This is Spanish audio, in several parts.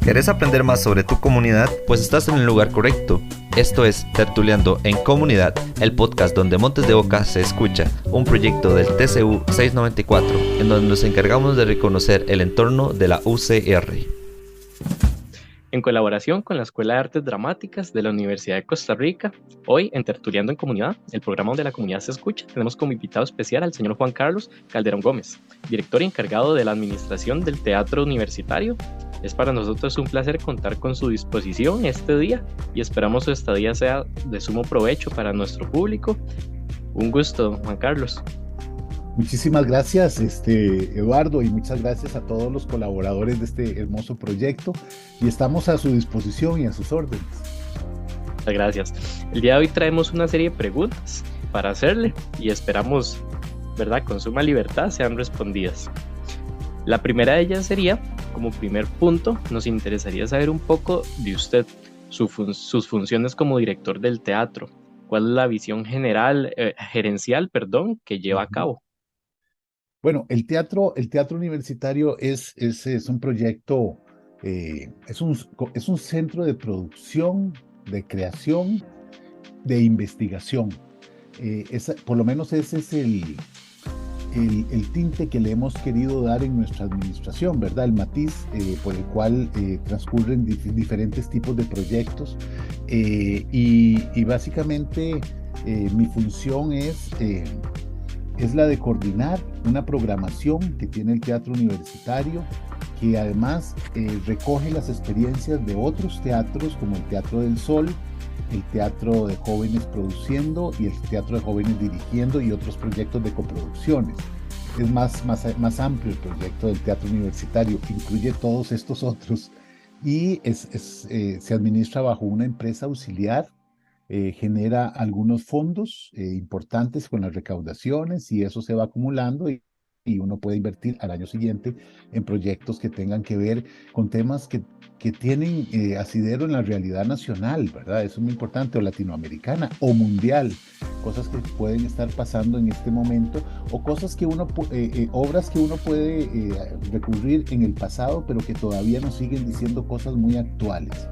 ¿Querés aprender más sobre tu comunidad? Pues estás en el lugar correcto. Esto es Tertuleando en Comunidad, el podcast donde Montes de Oca se escucha, un proyecto del TCU 694, en donde nos encargamos de reconocer el entorno de la UCR. En colaboración con la Escuela de Artes Dramáticas de la Universidad de Costa Rica, hoy en Tertuleando en Comunidad, el programa donde la comunidad se escucha, tenemos como invitado especial al señor Juan Carlos Calderón Gómez, director y encargado de la administración del Teatro Universitario. Es para nosotros un placer contar con su disposición este día y esperamos su estadía sea de sumo provecho para nuestro público. Un gusto, Juan Carlos. Muchísimas gracias, Eduardo, y muchas gracias a todos los colaboradores de este hermoso proyecto, y estamos a su disposición y a sus órdenes. Muchas gracias. El día de hoy traemos una serie de preguntas para hacerle y esperamos, ¿verdad?, con suma libertad sean respondidas. La primera de ellas sería, como primer punto, nos interesaría saber un poco de usted, sus funciones como director del teatro. ¿Cuál es la visión gerencial, que lleva a cabo? Bueno, el teatro universitario es un proyecto, es un centro de producción, de creación, de investigación. Por lo menos ese es el tinte que le hemos querido dar en nuestra administración, ¿verdad? El matiz por el cual transcurren diferentes tipos de proyectos, y básicamente mi función es la de coordinar una programación que tiene el teatro universitario, que además recoge las experiencias de otros teatros como el Teatro del Sol, el Teatro de Jóvenes Produciendo y el Teatro de Jóvenes Dirigiendo, y otros proyectos de coproducciones. Es más amplio el proyecto del teatro universitario, incluye todos estos otros, y se administra bajo una empresa auxiliar. Genera algunos fondos importantes con las recaudaciones, y eso se va acumulando, y uno puede invertir al año siguiente en proyectos que tengan que ver con temas que tienen asidero en la realidad nacional, ¿verdad? Eso es muy importante, o latinoamericana o mundial, cosas que pueden estar pasando en este momento, o cosas que obras que uno puede recurrir en el pasado, pero que todavía nos siguen diciendo cosas muy actuales.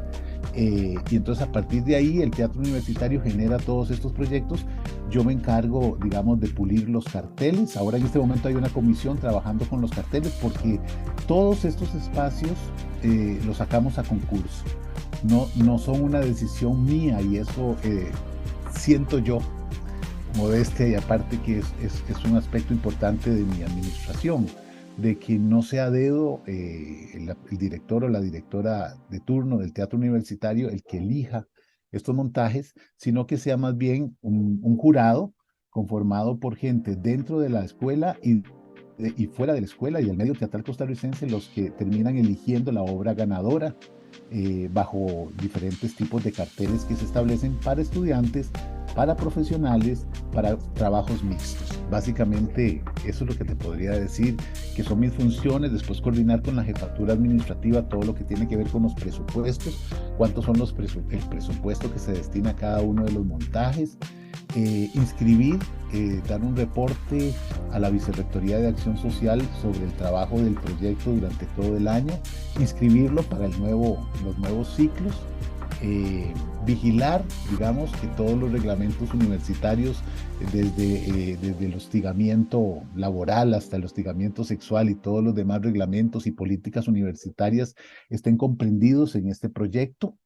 Y entonces a partir de ahí el teatro universitario genera todos estos proyectos. Yo me encargo, digamos, de pulir los carteles. Ahora en este momento hay una comisión trabajando con los carteles, porque todos estos espacios los sacamos a concurso. No son una decisión mía, y eso siento yo, modestia y aparte, que es un aspecto importante de mi administración, de que no sea a dedo el director o la directora de turno del teatro universitario el que elija estos montajes, sino que sea más bien un jurado conformado por gente dentro de la escuela y fuera de la escuela y del medio teatral costarricense, los que terminan eligiendo la obra ganadora bajo diferentes tipos de carteles que se establecen para estudiantes, para profesionales, para trabajos mixtos. Básicamente eso es lo que te podría decir que son mis funciones. Después coordinar con la jefatura administrativa todo lo que tiene que ver con los presupuestos, cuántos son el presupuesto que se destina a cada uno de los montajes, inscribir, dar un reporte a la Vicerrectoría de Acción Social sobre el trabajo del proyecto durante todo el año, inscribirlo para los nuevos ciclos, vigilar, digamos, que todos los reglamentos universitarios, desde el hostigamiento laboral hasta el hostigamiento sexual y todos los demás reglamentos y políticas universitarias, estén comprendidos en este proyecto.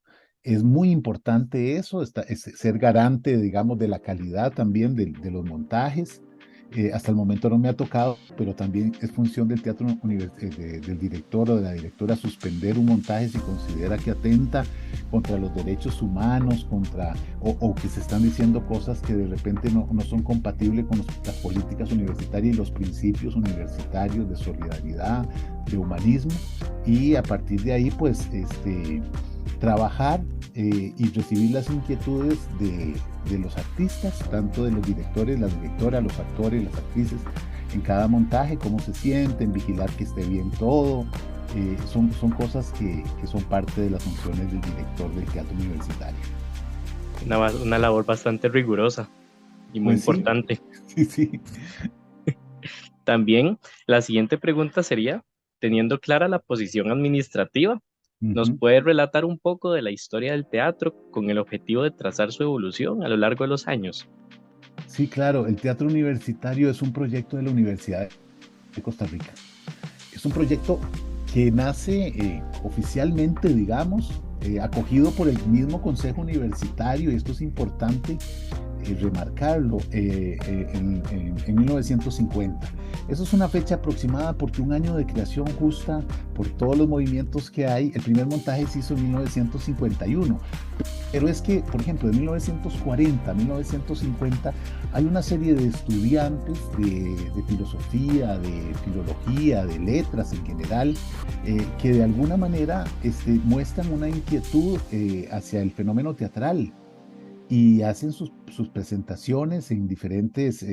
Es muy importante eso, es ser garante, digamos, de la calidad también de los montajes. Hasta el momento no me ha tocado, pero también es función del teatro del director o de la directora suspender un montaje si considera que atenta contra los derechos humanos, o que se están diciendo cosas que de repente no son compatibles con las políticas universitarias y los principios universitarios de solidaridad, de humanismo, y a partir de ahí pues trabajar y recibir las inquietudes de los artistas, tanto de los directores, las directoras, los actores, las actrices, en cada montaje, cómo se sienten, vigilar que esté bien todo. Son cosas que son parte de las funciones del director del teatro universitario. Una labor bastante rigurosa y muy importante. Sí. También la siguiente pregunta sería, teniendo clara la posición administrativa, ¿nos Ujú. puede relatar un poco de la historia del teatro con el objetivo de trazar su evolución a lo largo de los años? Sí, claro, el Teatro Universitario es un proyecto de la Universidad de Costa Rica. Es un proyecto que nace oficialmente, digamos, acogido por el mismo Consejo Universitario, y esto es importante remarcarlo, en 1950. Eso es una fecha aproximada porque un año de creación justa por todos los movimientos que hay. El primer montaje se hizo en 1951. Pero es que, por ejemplo, de 1940 a 1950 hay una serie de estudiantes de filosofía, de filología, de letras en general, que de alguna manera muestran una inquietud hacia el fenómeno teatral y hacen sus presentaciones en diferentes,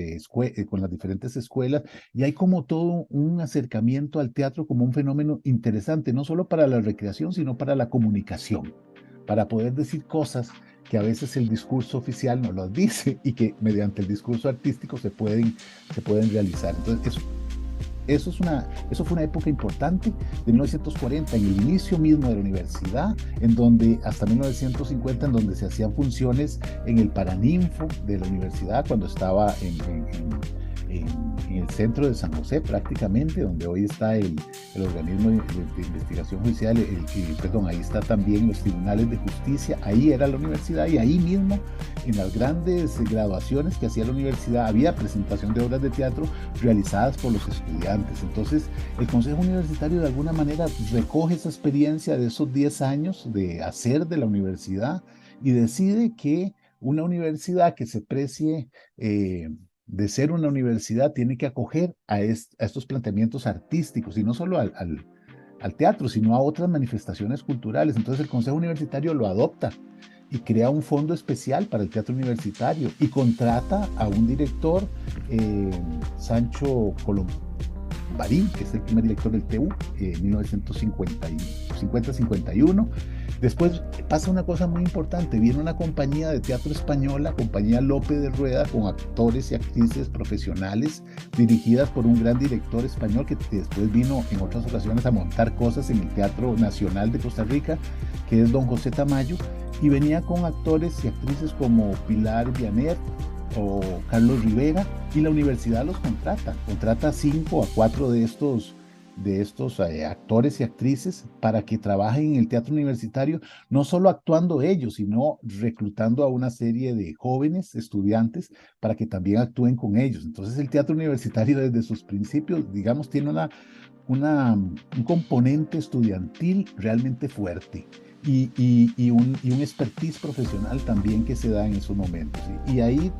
con las diferentes escuelas, y hay como todo un acercamiento al teatro como un fenómeno interesante, no solo para la recreación, sino para la comunicación, para poder decir cosas que a veces el discurso oficial no las dice y que mediante el discurso artístico se pueden realizar. Entonces, eso fue una época importante de 1940, en el inicio mismo de la universidad, en donde hasta 1950, en donde se hacían funciones en el Paraninfo de la universidad, cuando estaba en el centro de San José prácticamente, donde hoy está el organismo de investigación judicial, perdón, ahí está también los tribunales de justicia, ahí era la universidad, y ahí mismo en las grandes graduaciones que hacía la universidad había presentación de obras de teatro realizadas por los estudiantes. Entonces el Consejo Universitario de alguna manera recoge esa experiencia de esos 10 años de hacer de la universidad y decide que una universidad que se precie de ser una universidad tiene que acoger a estos planteamientos artísticos, y no solo al teatro, sino a otras manifestaciones culturales. Entonces el Consejo Universitario lo adopta y crea un fondo especial para el teatro universitario y contrata a un director, Sancho Colombarín, que es el primer director del TU, en 1950-51. Después pasa una cosa muy importante, viene una compañía de teatro española, Compañía Lope de Rueda, con actores y actrices profesionales, dirigidas por un gran director español que después vino en otras ocasiones a montar cosas en el Teatro Nacional de Costa Rica, que es don José Tamayo, y venía con actores y actrices como Pilar Vianer o Carlos Rivera, y la universidad los contrata 5 a 4 de estos actores y actrices para que trabajen en el teatro universitario, no solo actuando ellos, sino reclutando a una serie de jóvenes estudiantes para que también actúen con ellos. Entonces el teatro universitario desde sus principios, digamos, tiene un componente estudiantil realmente fuerte. Y un expertise profesional también que se da en esos momentos. Y ahí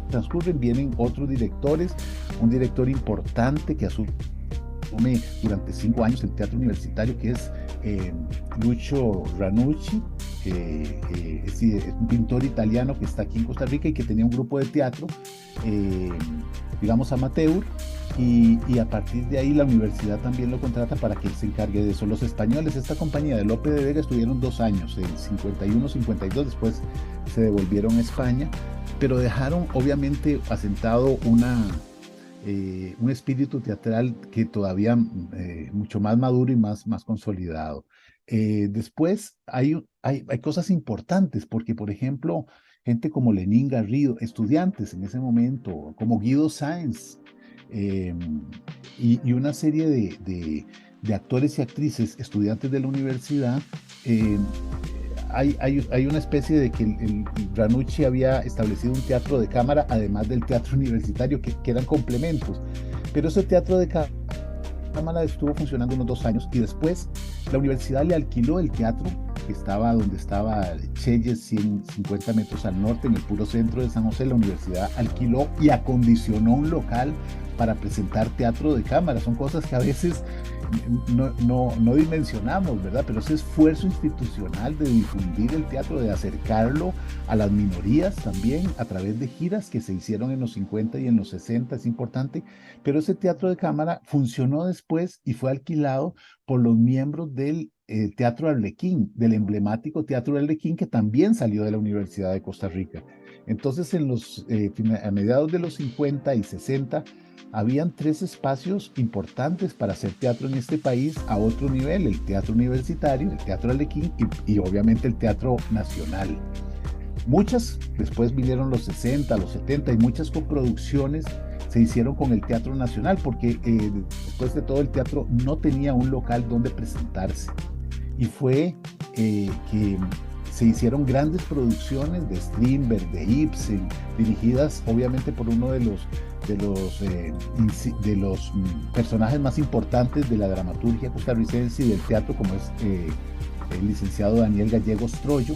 vienen otros directores, un director importante que asume durante 5 años el teatro universitario, que es Lucio Ranucci, es un pintor italiano que está aquí en Costa Rica y que tenía un grupo de teatro, digamos, amateur, y a partir de ahí la universidad también lo contrata para que él se encargue de eso. Los españoles, esta compañía de Lope de Vega, estuvieron 2 años, en 51, 52, después se devolvieron a España, pero dejaron obviamente asentado un espíritu teatral que todavía mucho más maduro y más consolidado. Después hay cosas importantes, porque por ejemplo, gente como Lenín Garrido, estudiantes en ese momento, como Guido Sáenz, y una serie de actores y actrices, estudiantes de la universidad, hay una especie de que el Ranucci había establecido un teatro de cámara, además del teatro universitario, que eran complementos. Pero ese teatro de cámara estuvo funcionando unos 2 años, y después la universidad le alquiló el teatro, que estaba donde estaba Chelles, 150 metros al norte, en el puro centro de San José. La universidad alquiló y acondicionó un local para presentar teatro de cámara. Son cosas que a veces no dimensionamos, ¿verdad? Pero ese esfuerzo institucional de difundir el teatro, de acercarlo a las minorías también a través de giras que se hicieron en los 50 y en los 60 es importante, pero ese teatro de cámara funcionó después y fue alquilado por los miembros del Teatro Arlequín, del emblemático Teatro Arlequín, que también salió de la Universidad de Costa Rica. Entonces, a mediados de los 50 y 60, habían tres espacios importantes para hacer teatro en este país a otro nivel: el teatro universitario, el teatro Arlequín y obviamente el teatro nacional. Muchas, después vinieron los 60, los 70 y muchas coproducciones se hicieron con el Teatro Nacional porque después de todo el teatro no tenía un local donde presentarse. Y fue que se hicieron grandes producciones de Strindberg, de Ibsen, dirigidas obviamente por uno de los personajes más importantes de la dramaturgia costarricense y del teatro, como es el licenciado Daniel Gallegos Troyo.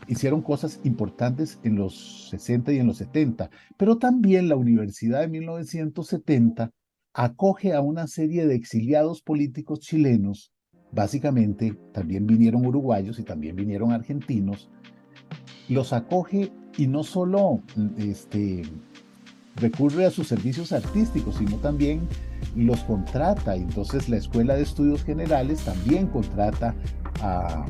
Hicieron cosas importantes en los 60 y en los 70, pero también la Universidad de 1970 acoge a una serie de exiliados políticos chilenos. Básicamente, también vinieron uruguayos y también vinieron argentinos. Los acoge y no solo recurre a sus servicios artísticos, sino también los contrata. Entonces la Escuela de Estudios Generales también contrata a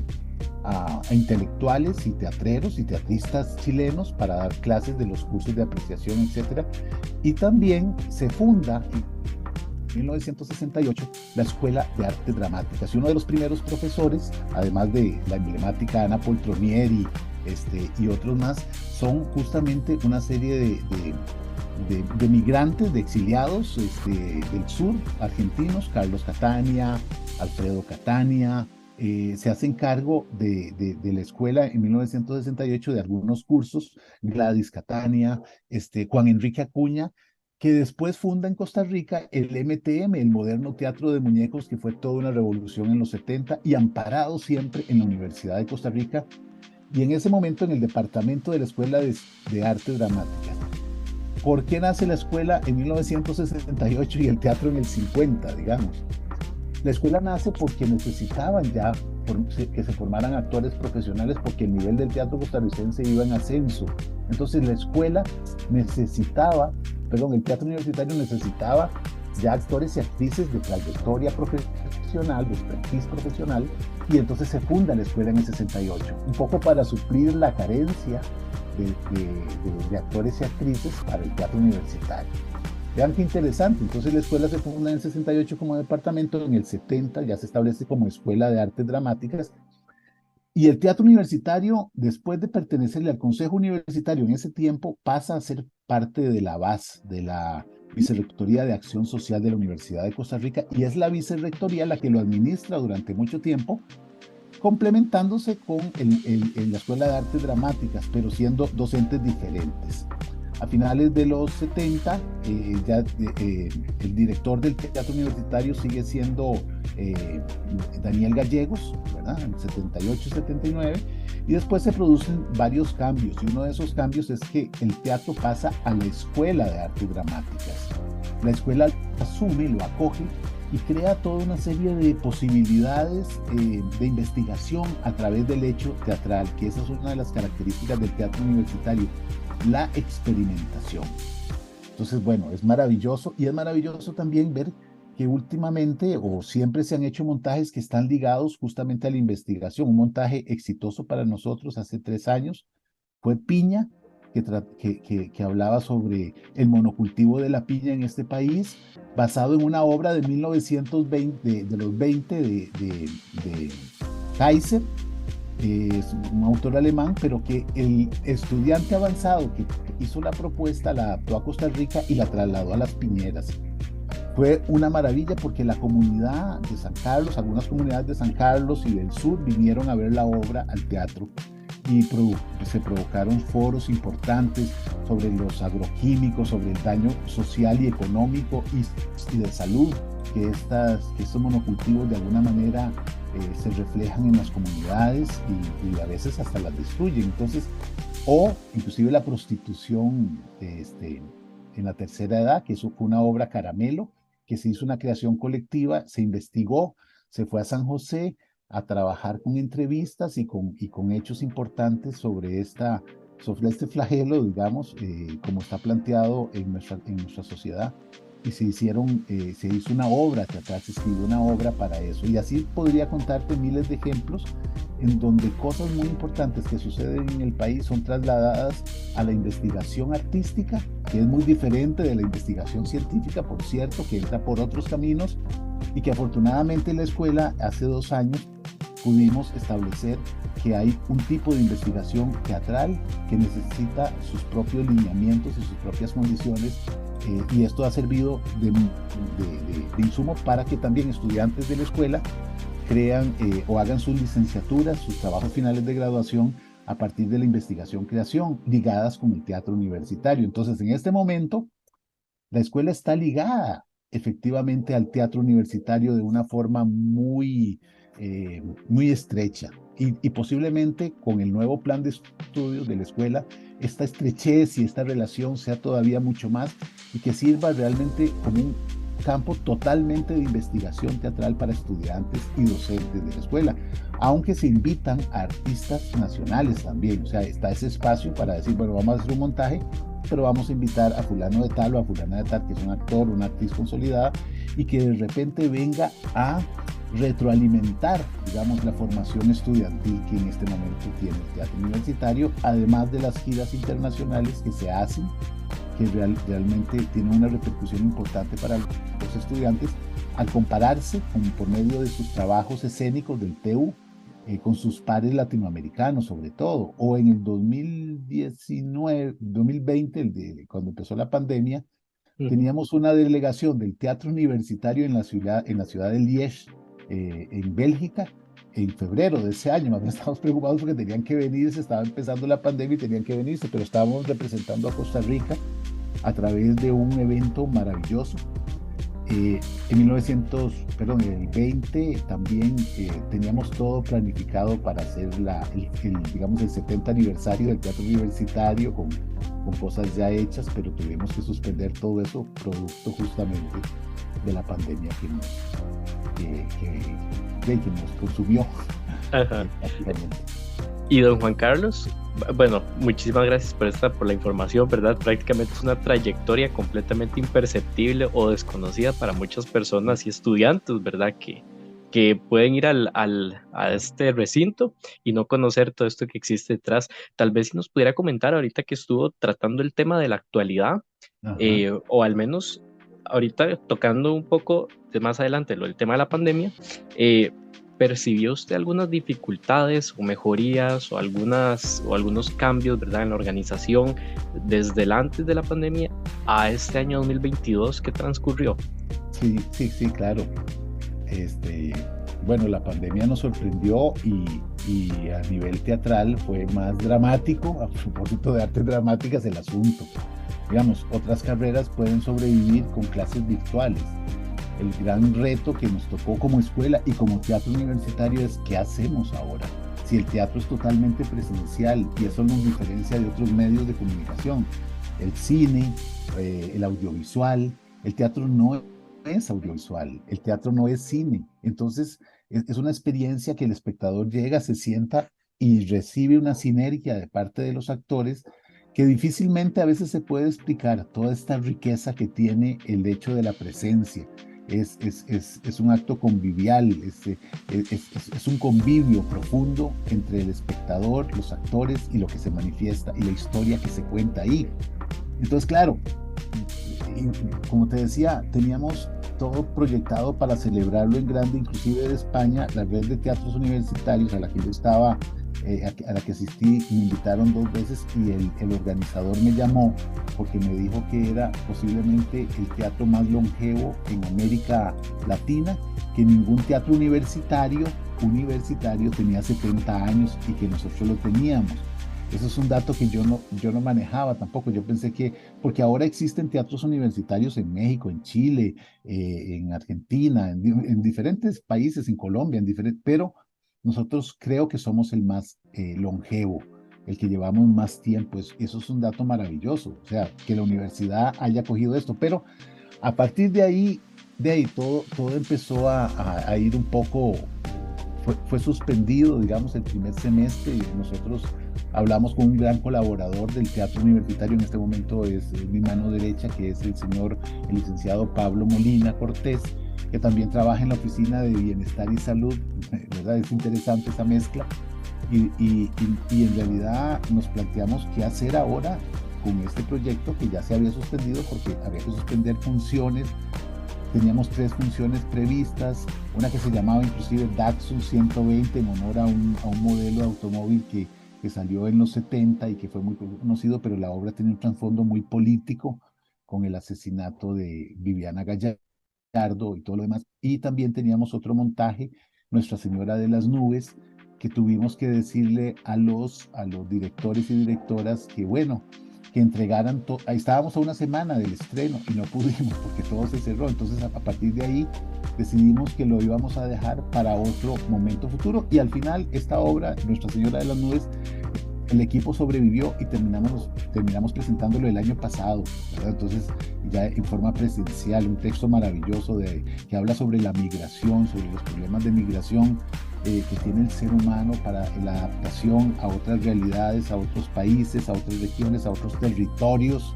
intelectuales y teatreros y teatristas chilenos para dar clases de los cursos de apreciación, etc. Y también se funda en 1968 la Escuela de Artes Dramáticas. Y uno de los primeros profesores, además de la emblemática Ana Poltronieri y otros más, son justamente una serie de migrantes, de exiliados del sur argentinos: Carlos Catania, Alfredo Catania. Se hacen cargo de la escuela en 1968 de algunos cursos: Gladys Catania, Juan Enrique Acuña, que después funda en Costa Rica el MTM, el Moderno Teatro de Muñecos, que fue toda una revolución en los 70 y amparado siempre en la Universidad de Costa Rica, y en ese momento en el departamento de la Escuela de Artes Dramáticas. ¿Por qué nace la escuela en 1968 y el teatro en el 50, digamos? La escuela nace porque necesitaban ya que se formaran actores profesionales, porque el nivel del teatro costarricense iba en ascenso. Entonces la escuela el teatro universitario necesitaba ya actores y actrices de trayectoria profesional, de expertise profesional, y entonces se funda la escuela en el 68, un poco para suplir la carencia de actores y actrices para el teatro universitario. Vean qué interesante. Entonces la escuela se funda en el 68 como departamento, en el 70 ya se establece como Escuela de Artes Dramáticas, y el teatro universitario, después de pertenecerle al Consejo Universitario en ese tiempo, pasa a ser parte de la VAS, de la Vicerrectoría de Acción Social de la Universidad de Costa Rica, y es la vicerrectoría la que lo administra durante mucho tiempo, complementándose con la Escuela de Artes Dramáticas, pero siendo docentes diferentes. A finales de los 70, el director del teatro universitario sigue siendo Daniel Gallegos, ¿verdad? En 78 y 79, y después se producen varios cambios, y uno de esos cambios es que el teatro pasa a la Escuela de Artes Dramáticas. La escuela asume, lo acoge y crea toda una serie de posibilidades de investigación a través del hecho teatral, que esa es una de las características del teatro universitario: la experimentación. Entonces, bueno, es maravilloso, y es maravilloso también ver que últimamente o siempre se han hecho montajes que están ligados justamente a la investigación. Un montaje exitoso para nosotros hace 3 años fue Piña, que hablaba sobre el monocultivo de la piña en este país, basado en una obra de 1920, de los 20 de Kaiser. Es un autor alemán, pero que el estudiante avanzado que hizo la propuesta la adaptó a Costa Rica y la trasladó a Las Piñeras. Fue una maravilla porque la comunidad de San Carlos, algunas comunidades de San Carlos y del sur, vinieron a ver la obra al teatro, y se provocaron foros importantes sobre los agroquímicos, sobre el daño social y económico y de salud que estos monocultivos de alguna manera se reflejan en las comunidades y a veces hasta las destruyen. Entonces, o inclusive la prostitución en la tercera edad, que eso fue una obra Caramelo, que se hizo una creación colectiva, se investigó, se fue a San José a trabajar con entrevistas y con hechos importantes sobre este flagelo, digamos, como está planteado en nuestra sociedad. Y se hizo una obra teatral, se escribió una obra para eso. Y así podría contarte miles de ejemplos en donde cosas muy importantes que suceden en el país son trasladadas a la investigación artística, que es muy diferente de la investigación científica, por cierto, que entra por otros caminos, y que afortunadamente en la escuela hace 2 años pudimos establecer que hay un tipo de investigación teatral que necesita sus propios lineamientos y sus propias condiciones, y esto ha servido de insumo para que también estudiantes de la escuela crean o hagan sus licenciaturas, sus trabajos finales de graduación a partir de la investigación-creación ligadas con el teatro universitario. Entonces, en este momento, la escuela está ligada efectivamente al teatro universitario de una forma muy estrecha. Y posiblemente con el nuevo plan de estudios de la escuela, esta estrechez y esta relación sea todavía mucho más y que sirva realmente como un campo totalmente de investigación teatral para estudiantes y docentes de la escuela, aunque se invitan a artistas nacionales también. O sea, está ese espacio para decir, bueno, vamos a hacer un montaje, pero vamos a invitar a fulano de tal o a fulana de tal, que es un actor, una actriz consolidada, y que de repente venga a retroalimentar, digamos, la formación estudiantil que en este momento tiene el teatro universitario, además de las giras internacionales que se hacen, que realmente tienen una repercusión importante para los estudiantes, al compararse por medio de sus trabajos escénicos del TEU, con sus pares latinoamericanos sobre todo, o en el 2019, 2020, cuando empezó la pandemia, teníamos una delegación del teatro universitario en la ciudad de Liège, en Bélgica, en febrero de ese año. Más bien estábamos preocupados porque tenían que venirse, estaba empezando la pandemia y tenían que venirse, pero estábamos representando a Costa Rica a través de un evento maravilloso. En el 20 también teníamos todo planificado para hacer digamos, el 70 aniversario del teatro universitario con cosas ya hechas, pero tuvimos que suspender todo eso producto justamente de la pandemia que nos consumió. Ajá. Y don Juan Carlos, bueno, muchísimas gracias por la información, ¿verdad? Prácticamente es una trayectoria completamente imperceptible o desconocida para muchas personas y estudiantes, ¿verdad? Que pueden ir a este recinto y no conocer todo esto que existe detrás. Tal vez si nos pudiera comentar ahorita que estuvo tratando el tema de la actualidad, o al menos ahorita tocando un poco de más adelante el tema de la pandemia, ¿percibió usted algunas dificultades o mejorías o algunos cambios, ¿verdad?, en la organización desde el antes de la pandemia a este año 2022 que transcurrió? Sí, claro. Bueno, la pandemia nos sorprendió y a nivel teatral fue más dramático, a propósito de artes dramáticas, el asunto. Digamos, otras carreras pueden sobrevivir con clases virtuales. El gran reto que nos tocó como escuela y como teatro universitario es ¿qué hacemos ahora? Si el teatro es totalmente presencial y eso nos diferencia de otros medios de comunicación, el cine, el audiovisual, el teatro no es audiovisual, el teatro no es cine. Entonces, es una experiencia que el espectador llega, se sienta y recibe una sinergia de parte de los actores que difícilmente a veces se puede explicar toda esta riqueza que tiene el hecho de la presencia. Es un acto convivial, es un convivio profundo entre el espectador, los actores y lo que se manifiesta y la historia que se cuenta ahí. Entonces, claro, como te decía, teníamos todo proyectado para celebrarlo en grande, inclusive de España, la red de teatros universitarios a la que yo estaba, a la que asistí, me invitaron 2 veces y el organizador me llamó porque me dijo que era posiblemente el teatro más longevo en América Latina, que ningún teatro universitario tenía 70 años y que nosotros lo teníamos. Eso es un dato que yo no manejaba tampoco. Yo pensé porque ahora existen teatros universitarios en México, en Chile, en Argentina, en diferentes países, en Colombia, pero nosotros creo que somos el más longevo, el que llevamos más tiempo. Eso es un dato maravilloso, o sea, que la universidad haya cogido esto. Pero a partir de ahí de ahí todo empezó a ir un poco, fue suspendido, digamos, el primer semestre y nosotros hablamos con un gran colaborador del teatro universitario, en este momento es mi mano derecha, que es el licenciado Pablo Molina Cortés, que también trabaja en la Oficina de Bienestar y Salud, ¿verdad? Es interesante esa mezcla y en realidad nos planteamos qué hacer ahora con este proyecto que ya se había suspendido porque había que suspender funciones. Teníamos 3 funciones previstas, una que se llamaba inclusive Datsun 120 en honor a un modelo de automóvil que salió en los 70 y que fue muy conocido, pero la obra tiene un trasfondo muy político con el asesinato de Viviana Gallardo y todo lo demás. Y también teníamos otro montaje, Nuestra Señora de las Nubes, que tuvimos que decirle a los directores y directoras que, bueno, que entregaran todo. Ahí estábamos a una semana del estreno y no pudimos porque todo se cerró. Entonces, a partir de ahí, decidimos que lo íbamos a dejar para otro momento futuro. Y al final, esta obra, Nuestra Señora de las Nubes, el equipo sobrevivió y terminamos presentándolo el año pasado, ¿verdad? Entonces, ya en forma presencial, un texto maravilloso que habla sobre la migración, sobre los problemas de migración que tiene el ser humano para la adaptación a otras realidades, a otros países, a otras regiones, a otros territorios.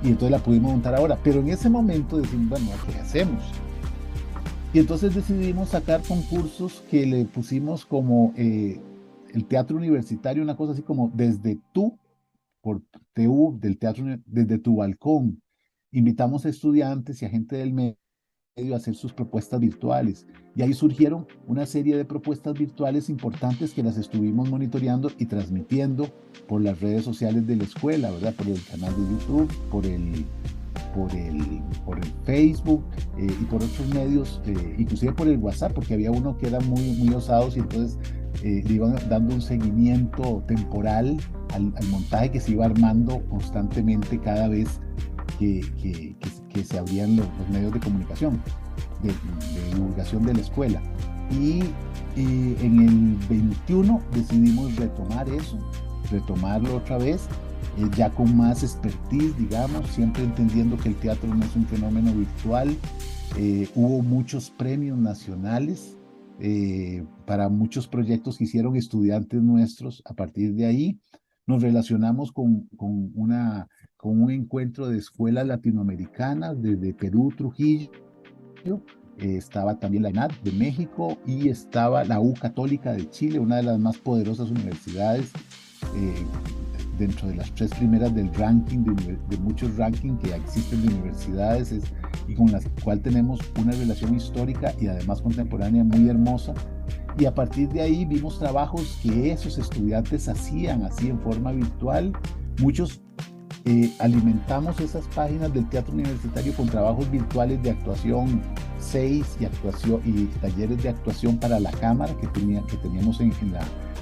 Y entonces la pudimos montar ahora. Pero en ese momento decimos, bueno, ¿qué hacemos? Y entonces decidimos sacar concursos que le pusimos como el teatro universitario, una cosa así como desde por TU, desde tu balcón. Invitamos a estudiantes y a gente del medio a hacer sus propuestas virtuales. Y ahí surgieron una serie de propuestas virtuales importantes que las estuvimos monitoreando y transmitiendo por las redes sociales de la escuela, ¿verdad? Por el canal de YouTube, por el Facebook y por otros medios, inclusive por el WhatsApp, porque había uno que era muy osado y entonces le iban dando un seguimiento temporal al montaje que se iba armando constantemente cada vez que se abrían los medios de comunicación, de divulgación de la escuela. Y en el 21 decidimos retomarlo otra vez, ya con más expertise, digamos, siempre entendiendo que el teatro no es un fenómeno virtual. Hubo muchos premios nacionales para muchos proyectos que hicieron estudiantes nuestros. A partir de ahí nos relacionamos con un encuentro de escuelas latinoamericanas desde Perú, Trujillo. Estaba también la ENAD de México y estaba la U Católica de Chile, una de las más poderosas universidades dentro de las 3 primeras del ranking, de muchos rankings que existen de universidades y con la cual tenemos una relación histórica y además contemporánea muy hermosa. Y a partir de ahí vimos trabajos que esos estudiantes hacían así en forma virtual. Muchos alimentamos esas páginas del teatro universitario con trabajos virtuales de actuación 6 y talleres de actuación para la cámara que teníamos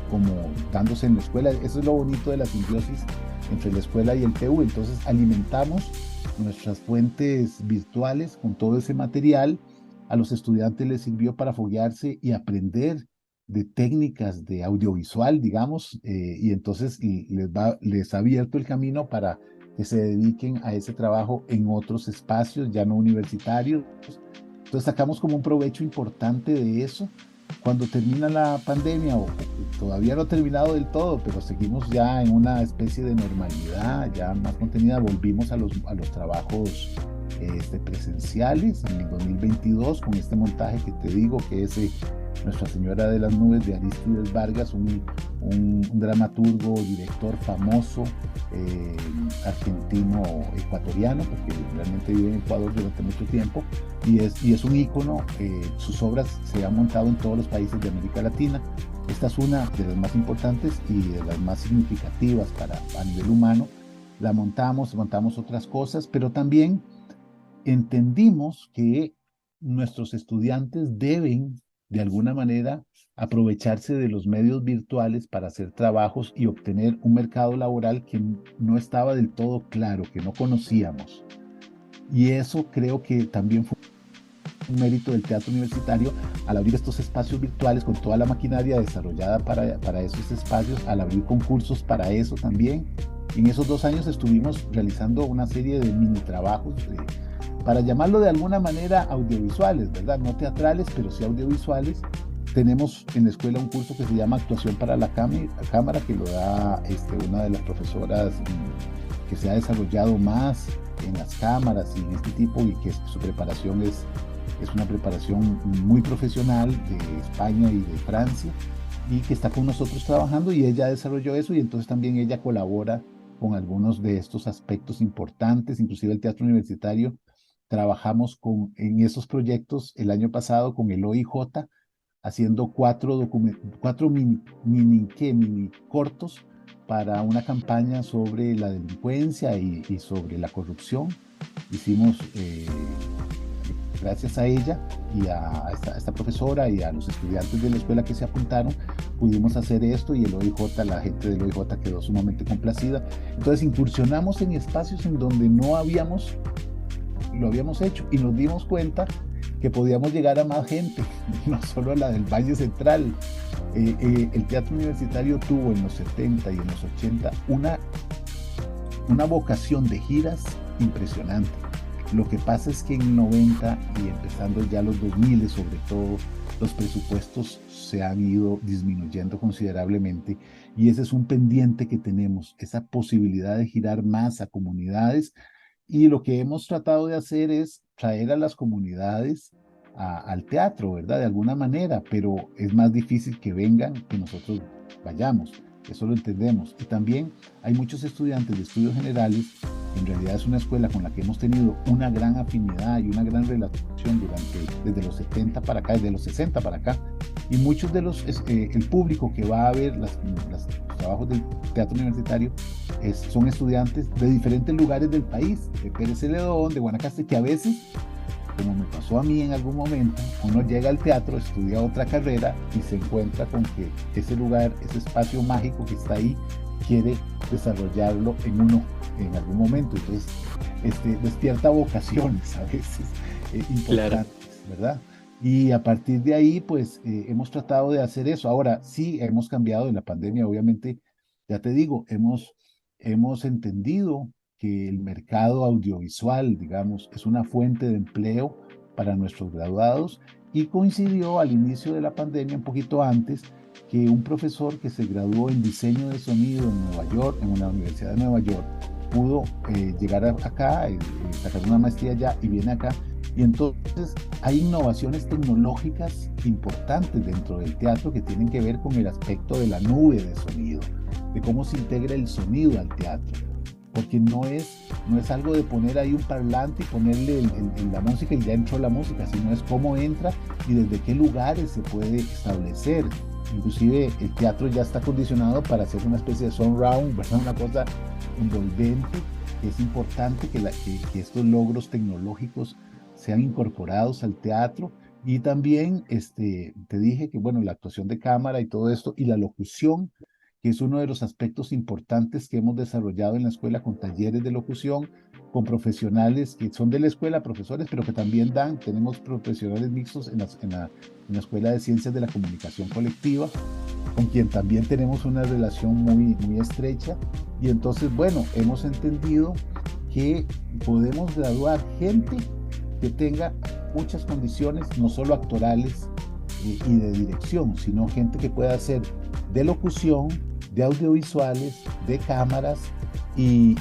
como dándose en la escuela. Eso es lo bonito de la simbiosis entre la escuela y el TU. Entonces alimentamos nuestras fuentes virtuales con todo ese material. A los estudiantes les sirvió para foguearse y aprender de técnicas de audiovisual, digamos, y entonces les ha abierto el camino para que se dediquen a ese trabajo en otros espacios, ya no universitarios. Entonces sacamos como un provecho importante de eso. Cuando termina la pandemia, o todavía no ha terminado del todo, pero seguimos ya en una especie de normalidad, ya más contenida, volvimos a los trabajos presenciales en el 2022 con este montaje que te digo que es Nuestra Señora de las Nubes de Arístides Vargas, un dramaturgo, director famoso, argentino-ecuatoriano, porque realmente vive en Ecuador durante mucho tiempo, y es un ícono. Sus obras se han montado en todos los países de América Latina. Esta es una de las más importantes y de las más significativas a nivel humano. La montamos otras cosas, pero también entendimos que nuestros estudiantes deben, de alguna manera, aprovecharse de los medios virtuales para hacer trabajos y obtener un mercado laboral que no estaba del todo claro, que no conocíamos. Y eso creo que también fue un mérito del teatro universitario al abrir estos espacios virtuales con toda la maquinaria desarrollada para esos espacios, al abrir concursos para eso también. En esos 2 años estuvimos realizando una serie de mini trabajos para llamarlo de alguna manera audiovisuales, ¿verdad? No teatrales, pero sí audiovisuales. Tenemos en la escuela un curso que se llama Actuación para la Cámara, que lo da una de las profesoras que se ha desarrollado más en las cámaras y en este tipo, y que su preparación es una preparación muy profesional de España y de Francia, y que está con nosotros trabajando, y ella desarrolló eso, y entonces también ella colabora con algunos de estos aspectos importantes, inclusive el teatro universitario. Trabajamos en esos proyectos el año pasado con el OIJ, haciendo cuatro mini cortos para una campaña sobre la delincuencia y sobre la corrupción. Hicimos, gracias a ella y a esta profesora y a los estudiantes de la escuela que se apuntaron, pudimos hacer esto, y el OIJ, la gente del OIJ quedó sumamente complacida. Entonces incursionamos en espacios en donde no lo habíamos hecho, y nos dimos cuenta que podíamos llegar a más gente, no solo a la del Valle Central. El teatro universitario tuvo en los 70 y en los 80 una vocación de giras impresionante. Lo que pasa es que en 90 y empezando ya los 2000, sobre todo, los presupuestos se han ido disminuyendo considerablemente, y ese es un pendiente que tenemos, esa posibilidad de girar más a comunidades. Y lo que hemos tratado de hacer es traer a las comunidades al teatro, ¿verdad? De alguna manera, pero es más difícil que vengan que nosotros vayamos. Eso lo entendemos. Y también hay muchos estudiantes de estudios generales. En realidad es una escuela con la que hemos tenido una gran afinidad y una gran relación desde los 70 para acá, desde los 60 para acá. Y muchos de el público que va a ver los trabajos del teatro universitario son estudiantes de diferentes lugares del país, de Pérez Celedón, de Guanacaste, que a veces, como me pasó a mí en algún momento, uno llega al teatro, estudia otra carrera y se encuentra con que ese lugar, ese espacio mágico que está ahí, quiere desarrollarlo en algún momento. Entonces, despierta vocaciones a veces importantes, claro, ¿verdad? Y a partir de ahí, pues, hemos tratado de hacer eso. Ahora, sí, hemos cambiado en la pandemia, obviamente, ya te digo, hemos entendido que el mercado audiovisual, digamos, es una fuente de empleo para nuestros graduados, y coincidió al inicio de la pandemia, un poquito antes, que un profesor que se graduó en diseño de sonido en Nueva York, en una universidad de Nueva York, pudo llegar acá, sacar una maestría allá, y viene acá. Y entonces hay innovaciones tecnológicas importantes dentro del teatro que tienen que ver con el aspecto de la nube de sonido, de cómo se integra el sonido al teatro, porque no es algo de poner ahí un parlante y ponerle la música y ya entró la música, sino es cómo entra y desde qué lugares se puede establecer. Inclusive el teatro ya está condicionado para hacer una especie de surround, ¿verdad? Una cosa envolvente. Es importante que estos logros tecnológicos sean incorporados al teatro. Y también te dije que, bueno, la actuación de cámara y todo esto, y la locución, que es uno de los aspectos importantes que hemos desarrollado en la escuela, con talleres de locución, con profesionales que son de la escuela, profesores, pero que también tenemos profesionales mixtos en la Escuela de Ciencias de la Comunicación Colectiva, con quien también tenemos una relación muy, muy estrecha. Y entonces, bueno, hemos entendido que podemos graduar gente que tenga muchas condiciones, no solo actorales y de dirección, sino gente que pueda hacer de locución, de audiovisuales, de cámaras, y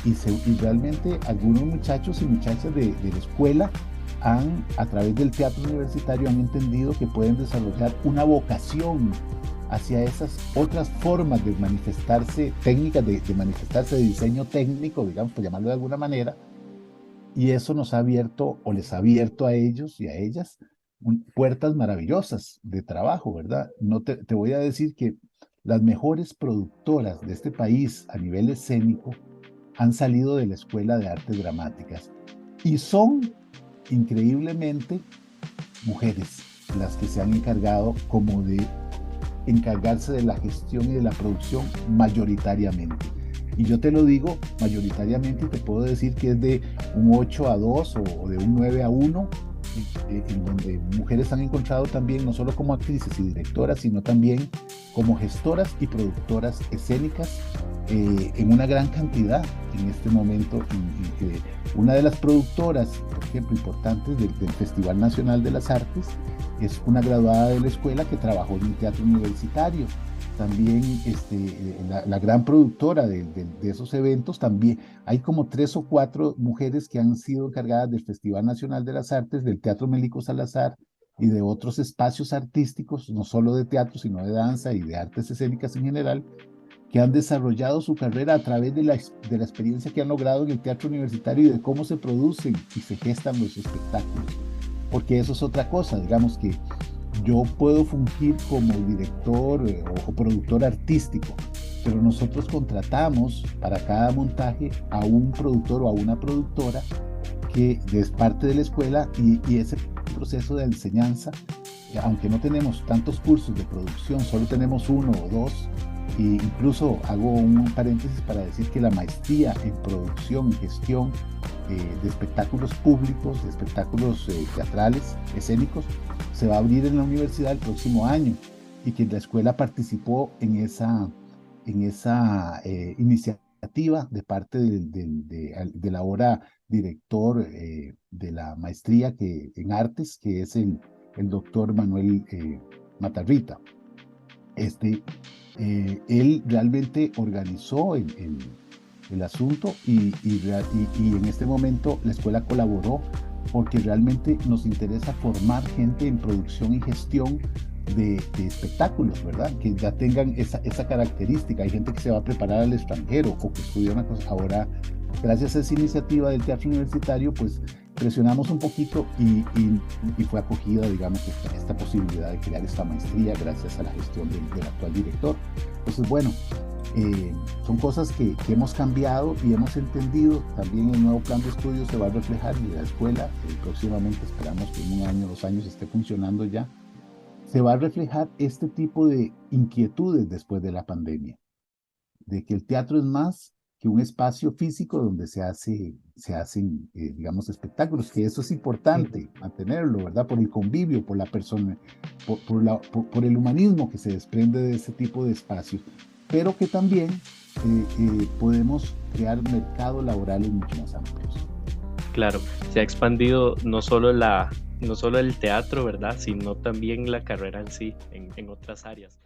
realmente algunos muchachos y muchachas de la escuela a través del teatro universitario, han entendido que pueden desarrollar una vocación hacia esas otras formas de manifestarse, técnicas de manifestarse, de diseño técnico, digamos, por llamarlo de alguna manera. Y eso nos ha abierto, o les ha abierto a ellos y a ellas, puertas maravillosas de trabajo, ¿verdad? No te voy a decir que las mejores productoras de este país a nivel escénico han salido de la Escuela de Artes Dramáticas, y son increíblemente mujeres las que se han encargado como de encargarse de la gestión y de la producción mayoritariamente. Y yo te lo digo mayoritariamente, y te puedo decir que es de un 8-2 o de un 9-1 en donde mujeres han encontrado también, no solo como actrices y directoras, sino también como gestoras y productoras escénicas en una gran cantidad en este momento. Una de las productoras, por ejemplo, importantes del Festival Nacional de las Artes es una graduada de la escuela que trabajó en el teatro universitario. También la gran productora de esos eventos, también hay como 3 o 4 mujeres que han sido encargadas del Festival Nacional de las Artes, del Teatro Mélico Salazar y de otros espacios artísticos, no solo de teatro, sino de danza y de artes escénicas en general, que han desarrollado su carrera a través de la experiencia que han logrado en el teatro universitario y de cómo se producen y se gestan los espectáculos. Porque eso es otra cosa, digamos que yo puedo fungir como director o productor artístico, pero nosotros contratamos para cada montaje a un productor o a una productora que es parte de la escuela y ese proceso de enseñanza, aunque no tenemos tantos cursos de producción, solo tenemos 1 o 2, e incluso hago un paréntesis para decir que la maestría en producción y gestión de espectáculos públicos, de espectáculos teatrales, escénicos, se va a abrir en la universidad el próximo año y que la escuela participó en esa iniciativa de parte del ahora director de la maestría en artes, que es el doctor Manuel Matarrita. Él realmente organizó el asunto y en este momento la escuela colaboró porque realmente nos interesa formar gente en producción y gestión de espectáculos, ¿verdad? Que ya tengan esa característica. Hay gente que se va a preparar al extranjero o que estudia una cosa. Ahora, gracias a esa iniciativa del teatro universitario, pues presionamos un poquito y fue acogida, digamos, esta posibilidad de crear esta maestría gracias a la gestión del actual director. Entonces, bueno, son cosas que hemos cambiado y hemos entendido. También el nuevo plan de estudios se va a reflejar en la escuela. Próximamente esperamos que en 1 año, 2 años esté funcionando ya. Se va a reflejar este tipo de inquietudes después de la pandemia, de que el teatro es más que un espacio físico donde se hacen, digamos, espectáculos, que eso es importante mantenerlo, ¿verdad? Por el convivio, por la persona, por el humanismo que se desprende de ese tipo de espacios, pero que también podemos crear mercados laborales mucho más amplios. Claro, se ha expandido no solo el teatro, ¿verdad? Sino también la carrera en sí, en otras áreas.